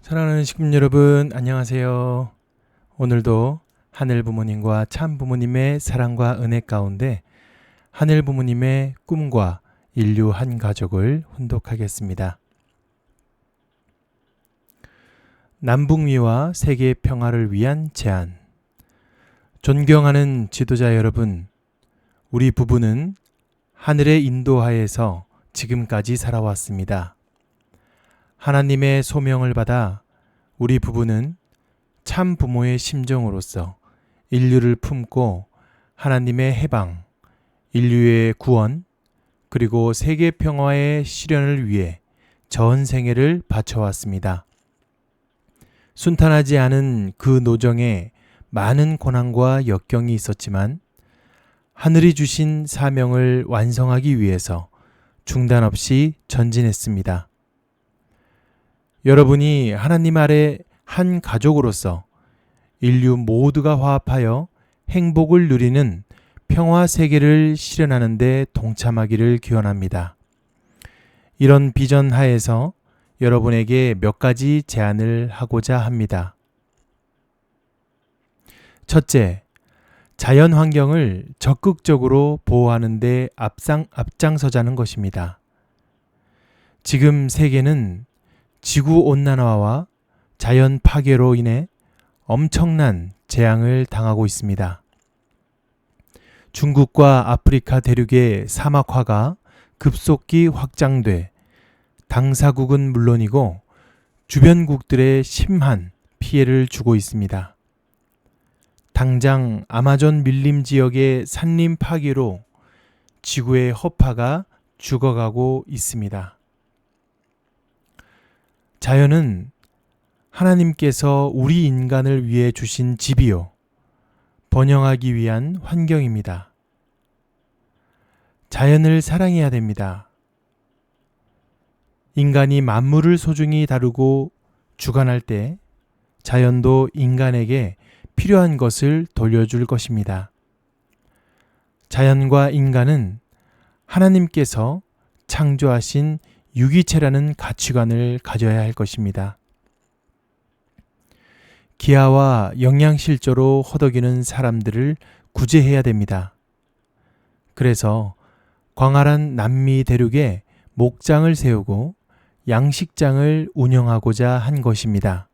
사랑하는 식구 여러분, 안녕하세요. 오늘도 하늘 부모님과 참 부모님의 사랑과 은혜 가운데 하늘 부모님의 꿈과 인류 한 가족을 훈독하겠습니다. 남북미와 세계 평화를 위한 제안. 존경하는 지도자 여러분, 우리 부부는 하늘의 인도하에서 지금까지 살아왔습니다. 하나님의 소명을 받아 우리 부부는 참 부모의 심정으로서 인류를 품고 하나님의 해방, 인류의 구원, 그리고 세계 평화의 실현을 위해 전 생애를 바쳐왔습니다. 순탄하지 않은 그 노정에 많은 고난과 역경이 있었지만 하늘이 주신 사명을 완성하기 위해서 중단 없이 전진했습니다. 여러분이 하나님 아래 한 가족으로서 인류 모두가 화합하여 행복을 누리는 평화 세계를 실현하는 데 동참하기를 기원합니다. 이런 비전 하에서 여러분에게 몇 가지 제안을 하고자 합니다. 첫째, 자연 환경을 적극적으로 보호하는 데 앞장서자는 것입니다. 지금 세계는 지구온난화와 자연 파괴로 인해 엄청난 재앙을 당하고 있습니다. 중국과 아프리카 대륙의 사막화가 급속히 확장돼 당사국은 물론이고 주변국들의 심한 피해를 주고 있습니다. 당장 아마존 밀림 지역의 산림 파괴로 지구의 허파가 죽어가고 있습니다. 자연은 하나님께서 우리 인간을 위해 주신 집이요, 번영하기 위한 환경입니다. 자연을 사랑해야 됩니다. 인간이 만물을 소중히 다루고 주관할 때 자연도 인간에게 필요한 것을 돌려줄 것입니다. 자연과 인간은 하나님께서 창조하신 유기체라는 가치관을 가져야 할 것입니다. 기아와 영양실조로 허덕이는 사람들을 구제해야 됩니다. 그래서 광활한 남미 대륙에 목장을 세우고 양식장을 운영하고자 한 것입니다.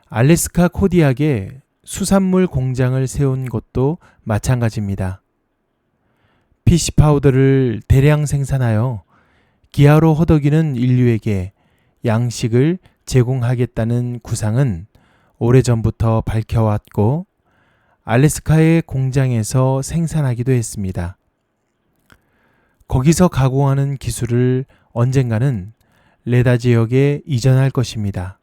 알래스카 코디악에 수산물 공장을 세운 것도 마찬가지입니다. 피시 파우더를 대량 생산하여 기아로 허덕이는 인류에게 양식을 제공하겠다는 구상은 오래전부터 밝혀왔고 알래스카의 공장에서 생산하기도 했습니다. 거기서 가공하는 기술을 언젠가는 레다 지역에 이전할 것입니다.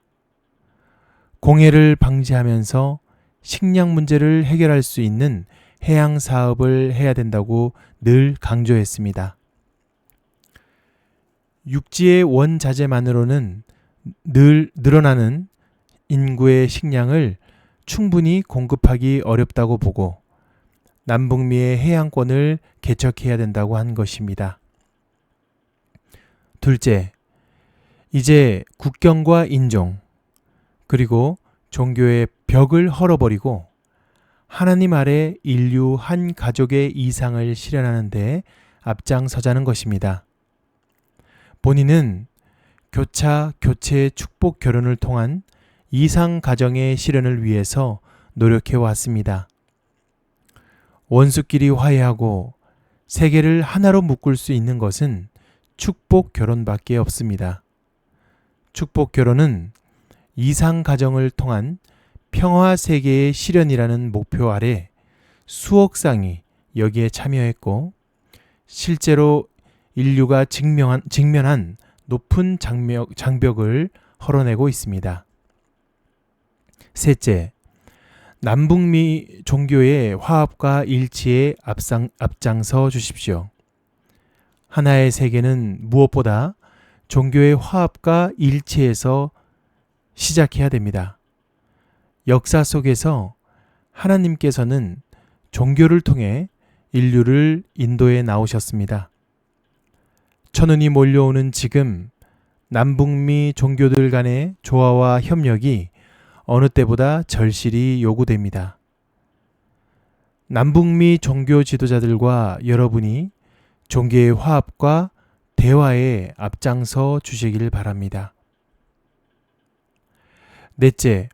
공해를 방지하면서 식량 문제를 해결할 수 있는 해양 사업을 해야 된다고 늘 강조했습니다. 육지의 원자재만으로는 늘 늘어나는 인구의 식량을 충분히 공급하기 어렵다고 보고 남북미의 해양권을 개척해야 된다고 한 것입니다. 둘째, 이제 국경과 인종, 그리고 종교의 벽을 헐어버리고 하나님 아래 인류 한 가족의 이상을 실현하는 데 앞장서자는 것입니다. 본인은 교차, 교체, 축복 결혼을 통한 이상 가정의 실현을 위해서 노력해 왔습니다. 원수끼리 화해하고 세계를 하나로 묶을 수 있는 것은 축복 결혼밖에 없습니다. 축복 결혼은 이상 가정을 통한 평화 세계의 실현이라는 목표 아래 수억 쌍이 여기에 참여했고 실제로 인류가 직면한 높은 장벽을 헐어내고 있습니다. 셋째, 남북미 종교의 화합과 일치에 앞장서 주십시오. 하나의 세계는 무엇보다 종교의 화합과 일치에서 시작해야 됩니다. 역사 속에서 하나님께서는 종교를 통해 인류를 인도해 나오셨습니다. 천운이 몰려오는 지금 남북미 종교들 간의 조화와 협력이 어느 때보다 절실히 요구됩니다. 남북미 종교 지도자들과 여러분이 종교의 화합과 대화에 앞장서 주시길 바랍니다. 넷째,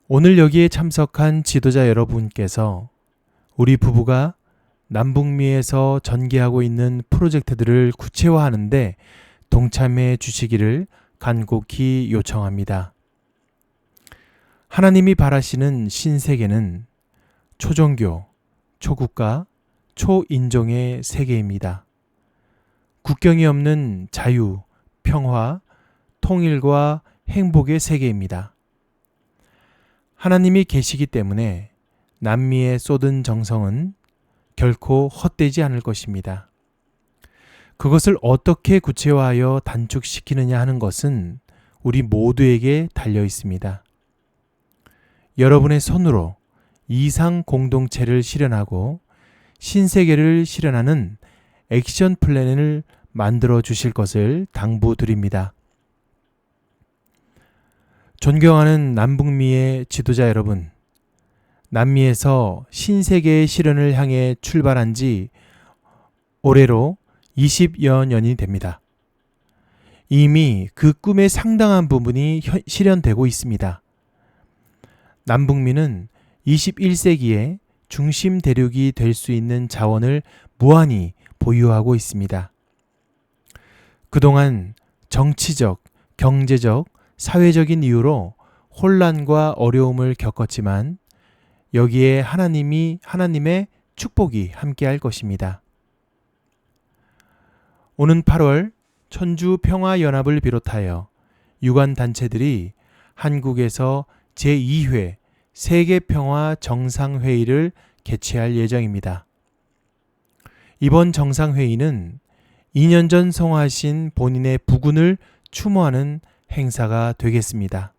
오늘 여기에 참석한 지도자 여러분께서 우리 부부가 남북미에서 전개하고 있는 프로젝트들을 구체화하는데 동참해 주시기를 간곡히 요청합니다. 하나님이 바라시는 신세계는 초종교, 초국가, 초인종의 세계입니다. 국경이 없는 자유, 평화, 통일과 행복의 세계입니다. 하나님이 계시기 때문에 남미에 쏟은 정성은 결코 헛되지 않을 것입니다. 그것을 어떻게 구체화하여 단축시키느냐 하는 것은 우리 모두에게 달려 있습니다. 여러분의 손으로 이상 공동체를 실현하고 신세계를 실현하는 액션 플랜을 만들어 주실 것을 당부드립니다. 존경하는 남북미의 지도자 여러분, 남미에서 신세계의 실현을 향해 출발한 지 올해로 20여 년이 됩니다. 이미 그 꿈의 상당한 부분이 실현되고 있습니다. 남북미는 21세기에 중심 대륙이 될 수 있는 자원을 무한히 보유하고 있습니다. 그동안 정치적, 경제적, 사회적인 이유로 혼란과 어려움을 겪었지만 여기에 하나님의 축복이 함께할 것입니다. 오는 8월 천주평화연합을 비롯하여 유관단체들이 한국에서 제2회 세계평화 정상회의를 개최할 예정입니다. 이번 정상회의는 2년 전 성화하신 본인의 부군을 추모하는 행사가 되겠습니다.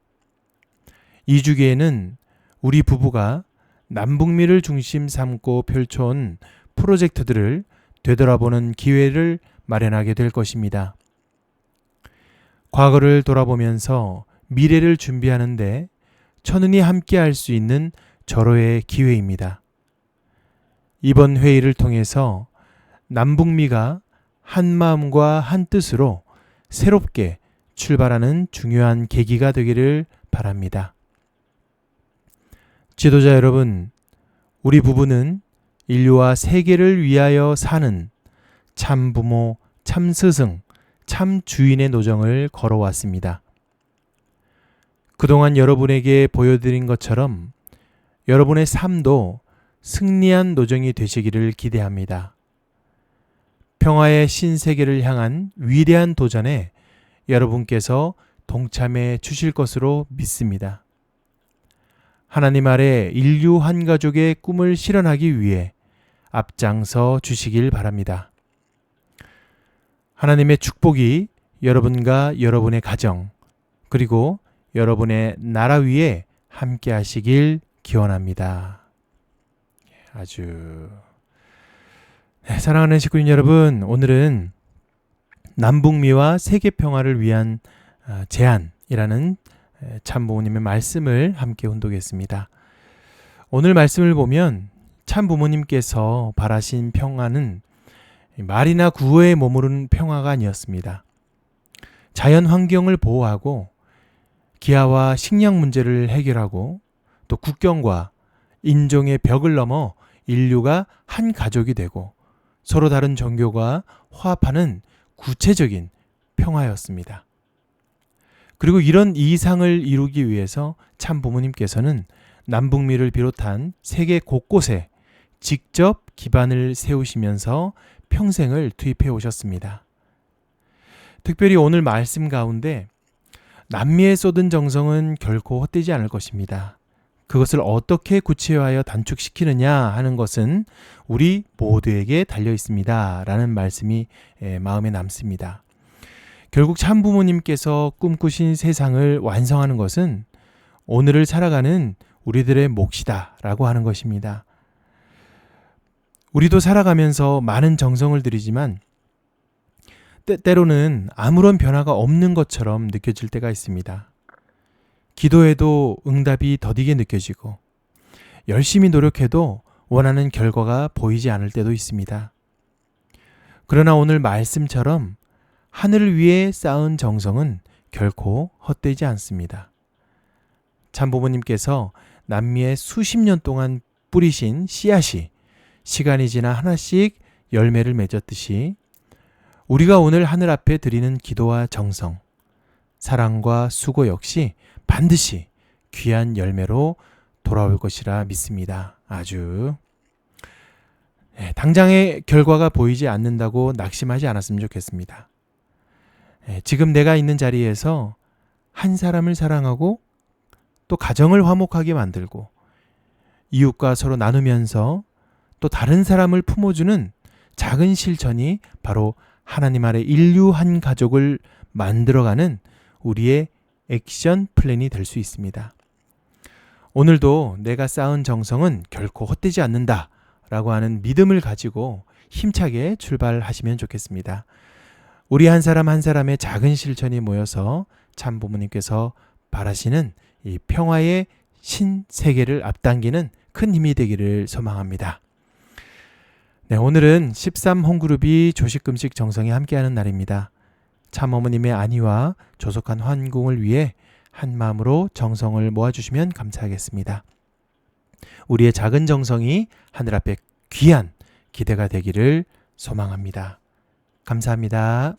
이 주기에는 우리 부부가 남북미를 중심 삼고 펼쳐온 프로젝트들을 되돌아보는 기회를 마련하게 될 것입니다. 과거를 돌아보면서 미래를 준비하는데 천운이 함께 할 수 있는 절호의 기회입니다. 이번 회의를 통해서 남북미가 한 마음과 한 뜻으로 새롭게 출발하는 중요한 계기가 되기를 바랍니다. 지도자 여러분, 우리 부부는 인류와 세계를 위하여 사는 참 부모, 참 스승, 참 주인의 노정을 걸어왔습니다. 그동안 여러분에게 보여드린 것처럼 여러분의 삶도 승리한 노정이 되시기를 기대합니다. 평화의 신세계를 향한 위대한 도전에 여러분께서 동참해 주실 것으로 믿습니다. 하나님 아래 인류 한 가족의 꿈을 실현하기 위해 앞장서 주시길 바랍니다. 하나님의 축복이 여러분과 여러분의 가정 그리고 여러분의 나라 위에 함께 하시길 기원합니다. 아주 사랑하는 식구인 여러분, 오늘은 남북미와 세계 평화를 위한 제안이라는 참부모님의 말씀을 함께 혼독했습니다. 오늘 말씀을 보면 참부모님께서 바라신 평화는 말이나 구호에 머무른 평화가 아니었습니다. 자연 환경을 보호하고 기아와 식량 문제를 해결하고 또 국경과 인종의 벽을 넘어 인류가 한 가족이 되고 서로 다른 종교가 화합하는 구체적인 평화였습니다. 그리고 이런 이상을 이루기 위해서 참 부모님께서는 남북미를 비롯한 세계 곳곳에 직접 기반을 세우시면서 평생을 투입해 오셨습니다. 특별히 오늘 말씀 가운데 남미에 쏟은 정성은 결코 헛되지 않을 것입니다. 그것을 어떻게 구체화하여 단축시키느냐 하는 것은 우리 모두에게 달려 있습니다. 라는 말씀이 마음에 남습니다. 결국 참부모님께서 꿈꾸신 세상을 완성하는 것은 오늘을 살아가는 우리들의 몫이다 라고 하는 것입니다. 우리도 살아가면서 많은 정성을 들이지만 때로는 아무런 변화가 없는 것처럼 느껴질 때가 있습니다. 기도해도 응답이 더디게 느껴지고 열심히 노력해도 원하는 결과가 보이지 않을 때도 있습니다. 그러나 오늘 말씀처럼 하늘을 위해 쌓은 정성은 결코 헛되지 않습니다. 참부모님께서 남미에 수십 년 동안 뿌리신 씨앗이 시간이 지나 하나씩 열매를 맺었듯이 우리가 오늘 하늘 앞에 드리는 기도와 정성, 사랑과 수고 역시 반드시 귀한 열매로 돌아올 것이라 믿습니다. 아주 당장의 결과가 보이지 않는다고 낙심하지 않았으면 좋겠습니다. 지금 내가 있는 자리에서 한 사람을 사랑하고 또 가정을 화목하게 만들고 이웃과 서로 나누면서 또 다른 사람을 품어주는 작은 실천이 바로 하나님 아래 인류 한 가족을 만들어가는 우리의 액션 플랜이 될 수 있습니다. 오늘도 내가 쌓은 정성은 결코 헛되지 않는다 라고 하는 믿음을 가지고 힘차게 출발하시면 좋겠습니다. 우리 한 사람 한 사람의 작은 실천이 모여서 참 부모님께서 바라시는 이 평화의 신세계를 앞당기는 큰 힘이 되기를 소망합니다. 네, 오늘은 13홈그룹이 조식금식 정성에 함께하는 날입니다. 참 어머님의 안위와 조속한 환궁을 위해 한 마음으로 정성을 모아주시면 감사하겠습니다. 우리의 작은 정성이 하늘 앞에 귀한 기대가 되기를 소망합니다. 감사합니다.